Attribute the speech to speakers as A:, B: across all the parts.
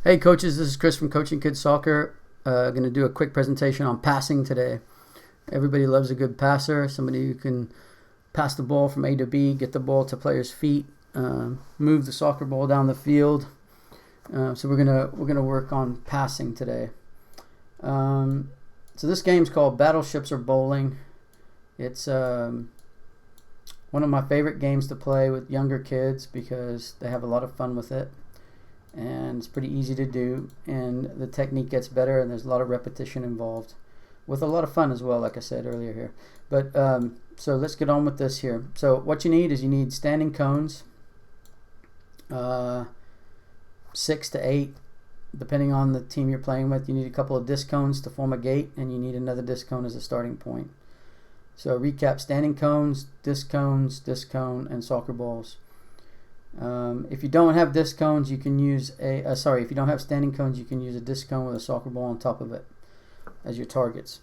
A: Hey coaches, this is Chris from Coaching Kids Soccer. Going to do a quick presentation on passing today. Everybody loves a good passer, somebody who can pass the ball from A to B, get the ball to players' feet, move the soccer ball down the field. So we're gonna work on passing today. So this game's called Battleships or Bowling. It's one of my favorite games to play with younger kids because they have a lot of fun with it. And it's pretty easy to do, and the technique gets better, and there's a lot of repetition involved with a lot of fun as well, like I said earlier here. But so let's get on with this here. So what you need standing cones, 6 to 8 depending on the team you're playing with. You need a couple of disc cones to form a gate, and you need another disc cone as a starting point. So recap: standing cones, disc cone, and soccer balls. If you don't have disc cones, you can use if you don't have standing cones, you can use a disc cone with a soccer ball on top of it as your targets.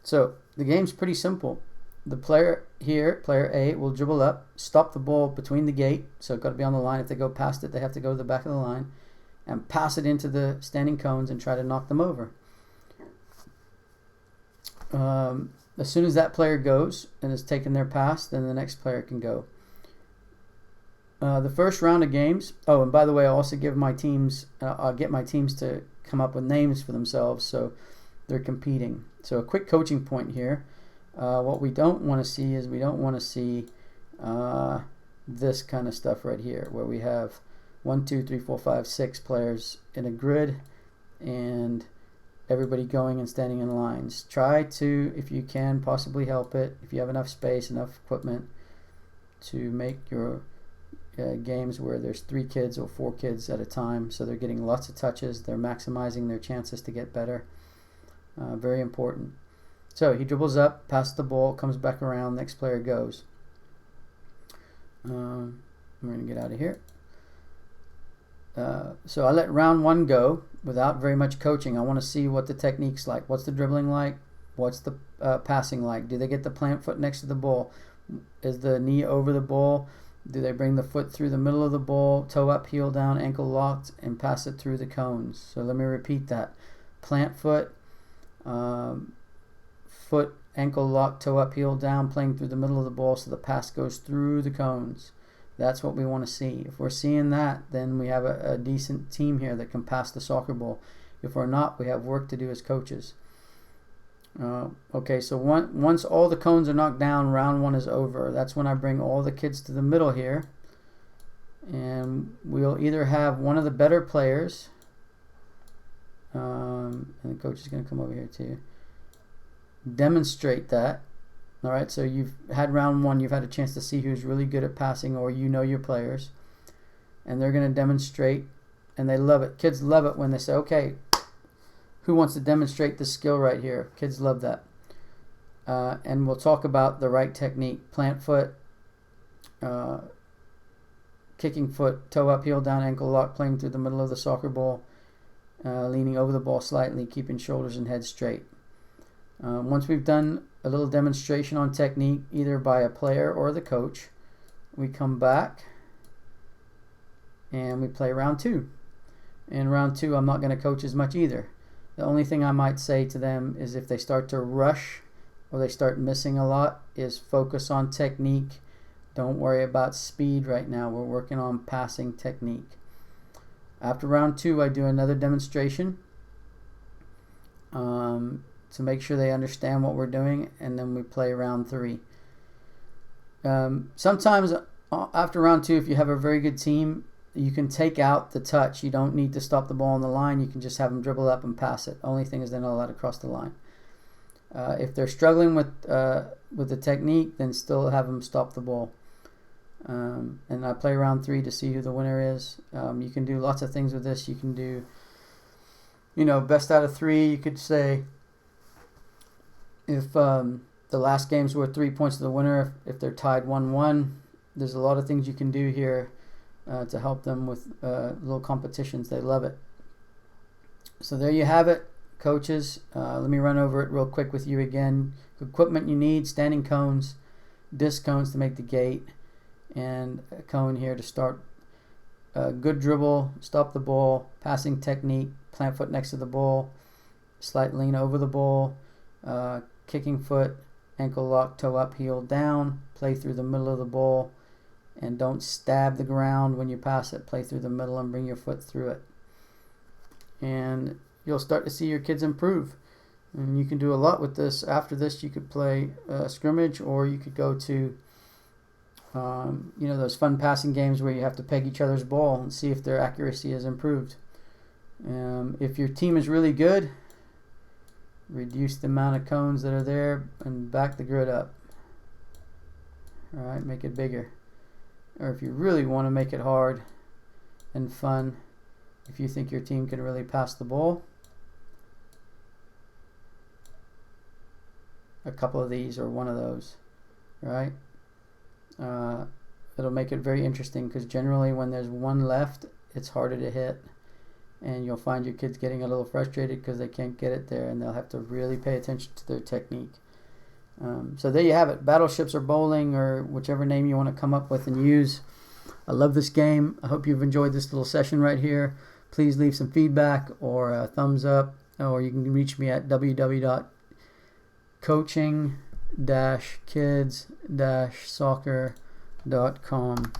A: So the game's pretty simple. The player here, player A, will dribble up, stop the ball between the gate, so it's got to be on the line. If they go past it, they have to go to the back of the line and pass it into the standing cones and try to knock them over. As soon as that player goes and has taken their pass, then the next player can go. The first round of games. Oh, and by the way, I also give my teams. I'll get my teams to come up with names for themselves, so they're competing. So a quick coaching point here. What we don't want to see is this kind of stuff right here, where we have 1, 2, 3, 4, 5, 6 players in a grid, and everybody going and standing in lines. Try to, if you can, possibly help it. If you have enough space, enough equipment, to make your games where there's 3 kids or 4 kids at a time, so they're getting lots of touches, they're maximizing their chances to get better. Very important. So he dribbles up, passes the ball, comes back around, next player goes. We're going to get out of here. So I let round 1 go without very much coaching. I want to see what the technique's like. What's the dribbling like? What's the passing like? Do they get the plant foot next to the ball? Is the knee over the ball? Do they bring the foot through the middle of the ball, toe up, heel down, ankle locked, and pass it through the cones? So let me repeat that. Plant foot, foot, ankle locked, toe up, heel down, playing through the middle of the ball so the pass goes through the cones. That's what we want to see. If we're seeing that, then we have a decent team here that can pass the soccer ball. If we're not, we have work to do as coaches. Okay, so once all the cones are knocked down, round 1 is over. That's when I bring all the kids to the middle here, and we'll either have one of the better players, and the coach is going to come over here too, demonstrate that. All right, so you've had round 1, you've had a chance to see who's really good at passing, or you know your players, and they're going to demonstrate, and they love it. Kids love it when they say, okay, who wants to demonstrate this skill right here? Kids love that. And we'll talk about the right technique. Plant foot, kicking foot, toe up, heel down, ankle lock, playing through the middle of the soccer ball, leaning over the ball slightly, keeping shoulders and head straight. Once we've done a little demonstration on technique, either by a player or the coach, we come back and we play round 2. In round 2, I'm not going to coach as much either. The only thing I might say to them is if they start to rush or they start missing a lot, is focus on technique. Don't worry about speed right now. We're working on passing technique. After round 2, I do another demonstration to make sure they understand what we're doing, and then we play round 3. Sometimes after round 2, if you have a very good team, you can take out the touch. You don't need to stop the ball on the line. You can just have them dribble up and pass it. Only thing is they're not allowed to cross the line. If they're struggling with the technique, then still have them stop the ball. And I play round 3 to see who the winner is. You can do lots of things with this. You can do, best out of 3. You could say if the last game's worth 3 points to the winner, if they're tied 1-1, there's a lot of things you can do here to help them with little competitions. They love it. So there you have it, coaches. Let me run over it real quick with you again. Equipment you need: standing cones, disc cones to make the gate, and a cone here to start good dribble, stop the ball, passing technique, plant foot next to the ball, slight lean over the ball, kicking foot, ankle lock, toe up, heel down, play through the middle of the ball, and don't stab the ground when you pass it. Play through the middle and bring your foot through it. And you'll start to see your kids improve. And you can do a lot with this. After this, you could play scrimmage, or you could go to those fun passing games where you have to peg each other's ball and see if their accuracy has improved. If your team is really good, reduce the amount of cones that are there and back the grid up. All right, make it bigger. Or if you really want to make it hard and fun, if you think your team can really pass the ball, a couple of these or one of those, right? It'll make it very interesting, because generally when there's one left, it's harder to hit, and you'll find your kids getting a little frustrated because they can't get it there, and they'll have to really pay attention to their technique. So there you have it, Battleships or bowling, or whichever name you want to come up with and use. I love this game. I hope you've enjoyed this little session right here. Please leave some feedback or a thumbs up, or you can reach me at www.coaching-kids-soccer.com.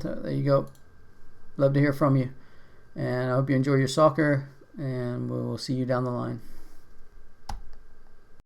A: So there you go. Love to hear from you. And I hope you enjoy your soccer, and we'll see you down the line.